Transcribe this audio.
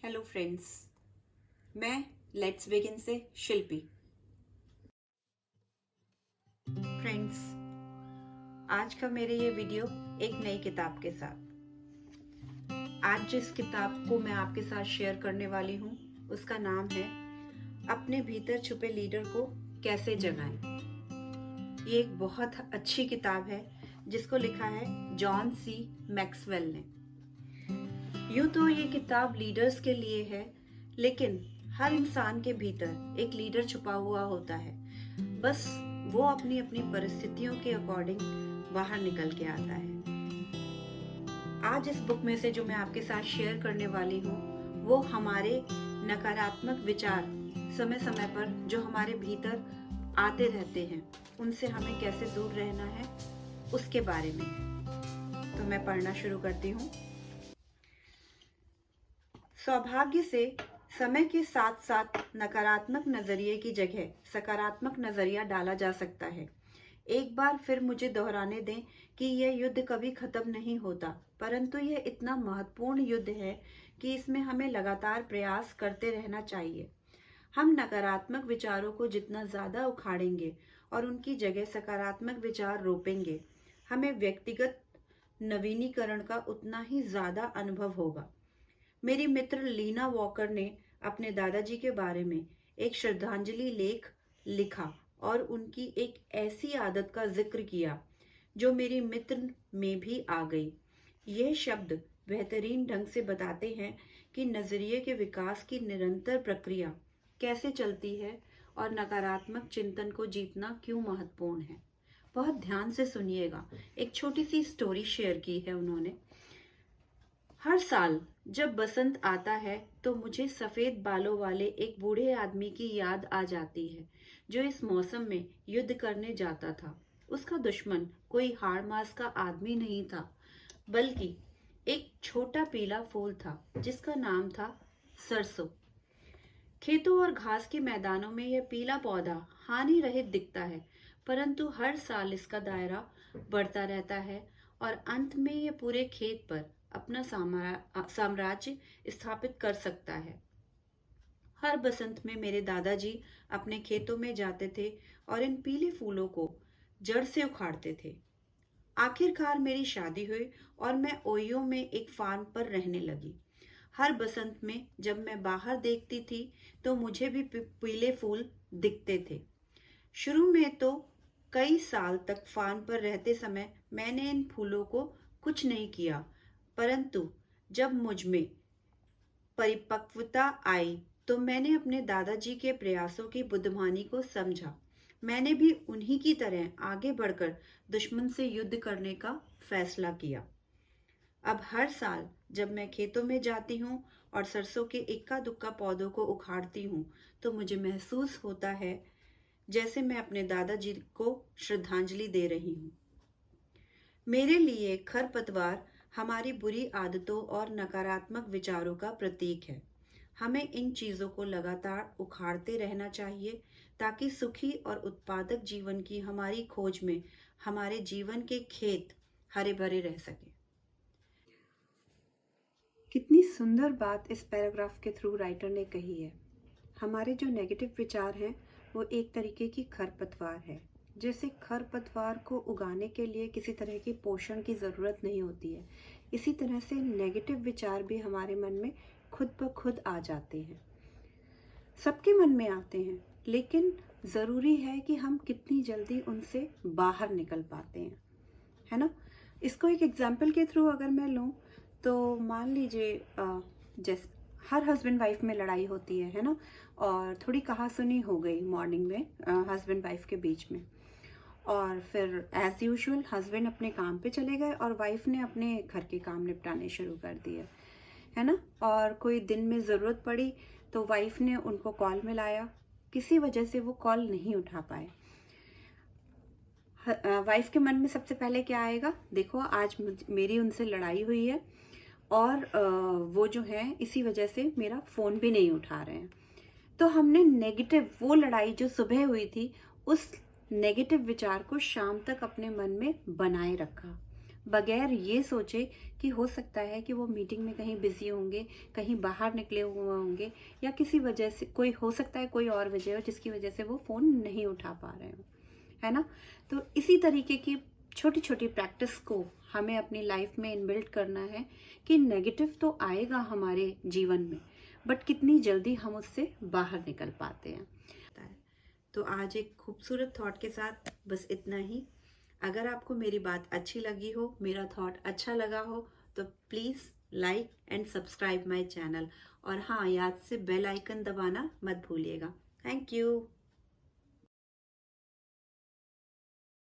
Hello friends, मैं let's begin से शिल्पी। Friends, आज का मेरे ये वीडियो एक नई किताब के साथ। आज जिस किताब को मैं आपके साथ शेयर करने वाली हूँ उसका नाम है अपने भीतर छुपे लीडर को कैसे जगाएं। ये एक बहुत अच्छी किताब है जिसको लिखा है जॉन सी मैक्सवेल ने। यूं तो ये किताब लीडर्स के लिए है, लेकिन हर इंसान के भीतर एक लीडर छुपा हुआ होता है। बस वो अपनी अपनी परिस्थितियों के अकॉर्डिंग बाहर निकल के आता है। आज इस बुक में से जो मैं आपके साथ शेयर करने वाली हूँ वो हमारे नकारात्मक विचार समय समय पर जो हमारे भीतर आते रहते हैं उनसे हमें कैसे दूर रहना है उसके बारे में है। तो मैं पढ़ना शुरू करती हूँ। सौभाग्य से समय के साथ साथ नकारात्मक नजरिए की जगह सकारात्मक नजरिया डाला जा सकता है। एक बार फिर मुझे दोहराने दें कि यह युद्ध कभी खत्म नहीं होता, परंतु यह इतना महत्वपूर्ण युद्ध है कि इसमें हमें लगातार प्रयास करते रहना चाहिए। हम नकारात्मक विचारों को जितना ज्यादा उखाड़ेंगे और उनकी जगह सकारात्मक विचार रोपेंगे, हमें व्यक्तिगत नवीनीकरण का उतना ही ज्यादा अनुभव होगा। मेरी मित्र लीना वॉकर ने अपने दादाजी के बारे में एक श्रद्धांजलि लेख लिखा और उनकी एक ऐसी आदत का जिक्र किया जो मेरी मित्र में भी आ गई। यह शब्द बेहतरीन ढंग से बताते हैं कि नजरिए के विकास की निरंतर प्रक्रिया कैसे चलती है और नकारात्मक चिंतन को जीतना क्यों महत्वपूर्ण है। बहुत ध्यान से सुनिएगा। एक छोटी सी स्टोरी शेयर की है उन्होंने। हर साल जब बसंत आता है तो मुझे सफेद बालों वाले एक बूढ़े आदमी की याद आ जाती है जो इस मौसम में युद्ध करने जाता था। उसका दुश्मन कोई हाड़ मास का आदमी नहीं था, बल्कि एक छोटा पीला फूल था जिसका नाम था सरसों। खेतों और घास के मैदानों में यह पीला पौधा हानि रहित दिखता है, परंतु हर साल इसका दायरा बढ़ता रहता है और अंत में यह पूरे खेत पर अपना साम्राज्य स्थापित कर सकता है। हर बसंत में मेरे दादाजी अपने खेतों में जाते थे और इन पीले फूलों को जड़ से उखाड़ते थे। आखिरकार मेरी शादी हुई और मैं ओयो में एक फार्म पर रहने लगी। हर बसंत में जब मैं बाहर देखती थी तो मुझे भी पीले फूल दिखते थे। शुरू में तो कई साल तक फार्म पर रहते समय मैंने इन फूलों को कुछ नहीं किया, परंतु जब मुझ में परिपक्वता आई तो मैंने अपने दादाजी के प्रयासों की बुद्धिमानी को समझा। मैंने भी उन्हीं की तरह आगे बढ़कर दुश्मन से युद्ध करने का फैसला किया। अब हर साल जब मैं खेतों में जाती हूँ और सरसों के इक्का दुक्का पौधों को उखाड़ती हूँ तो मुझे महसूस होता है जैसे मैं अपने दादाजी को श्रद्धांजलि दे रही हूँ। मेरे लिए खरपतवार हमारी बुरी आदतों और नकारात्मक विचारों का प्रतीक है। हमें इन चीजों को लगातार उखाड़ते रहना चाहिए ताकि सुखी और उत्पादक जीवन की हमारी खोज में हमारे जीवन के खेत हरे भरे रह सके। कितनी सुंदर बात इस पैराग्राफ के थ्रू राइटर ने कही है। हमारे जो नेगेटिव विचार हैं वो एक तरीके की खरपतवार है। जैसे खरपतवार को उगाने के लिए किसी तरह की पोषण की ज़रूरत नहीं होती है, इसी तरह से नेगेटिव विचार भी हमारे मन में खुद ब खुद आ जाते हैं। सबके मन में आते हैं, लेकिन ज़रूरी है कि हम कितनी जल्दी उनसे बाहर निकल पाते हैं, है ना। इसको एक एग्जाम्पल के थ्रू अगर मैं लूँ तो मान लीजिए जैसे हर हस्बैंड वाइफ में लड़ाई होती है ना, और थोड़ी कहासुनी हो गई मॉर्निंग में हस्बैंड वाइफ के बीच में, और फिर एज यूजुअल हस्बैंड अपने काम पे चले गए और वाइफ ने अपने घर के काम निपटाने शुरू कर दिए, है ना। और कोई दिन में ज़रूरत पड़ी तो वाइफ ने उनको कॉल मिलाया, किसी वजह से वो कॉल नहीं उठा पाए। वाइफ के मन में सबसे पहले क्या आएगा, देखो आज मेरी उनसे लड़ाई हुई है और वो जो है इसी वजह से मेरा फ़ोन भी नहीं उठा रहे हैं। तो हमने नेगेटिव, वो लड़ाई जो सुबह हुई थी उस नेगेटिव विचार को शाम तक अपने मन में बनाए रखा। बगैर ये सोचे कि हो सकता है कि वो मीटिंग में कहीं बिजी होंगे, कहीं बाहर निकले हुए होंगे, या किसी वजह से कोई हो सकता है कोई और वजह हो जिसकी वजह से वो फ़ोन नहीं उठा पा रहे हो, है ना? तो इसी तरीके की छोटी छोटी प्रैक्टिस को हमें अपनी लाइफ में इनबिल्ट करना है कि नेगेटिव तो आएगा हमारे जीवन में, बट कितनी जल्दी हम उससे बाहर निकल पाते हैं। तो आज एक खूबसूरत थॉट के साथ बस इतना ही। अगर आपको मेरी बात अच्छी लगी हो, मेरा थॉट अच्छा लगा हो, तो please like and subscribe my channel. और हाँ, याद से बेल आइकन दबाना मत भूलिएगा। Thank you.